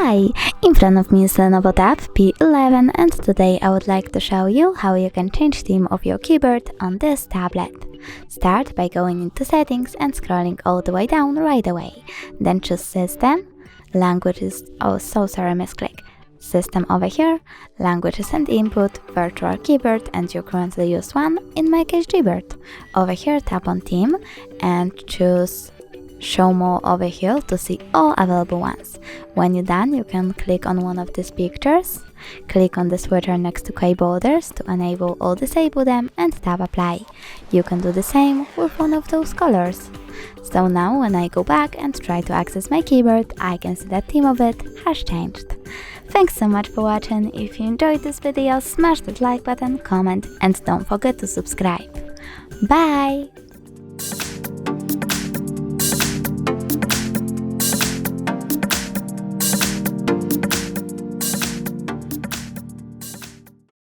Hi, in front of me is LENOVO Tab P11 and today I would like to show you how you can change theme of your keyboard on this tablet. Start by going into settings and scrolling all the way down right away. Then choose System, Languages, misclick. System over here, Languages and Input, Virtual Keyboard, and you currently use one, in my case Gboard. Over here tap on Theme and choose Show More over here to see all available ones. When you're done, you can click on one of these pictures, click on the switcher next to keyboarders to enable or disable them and tap Apply. You can do the same with one of those colors. So now when I go back and try to access my keyboard, I can see that theme of it has changed. Thanks so much for watching. If you enjoyed this video, smash that like button, comment and don't forget to subscribe. Bye!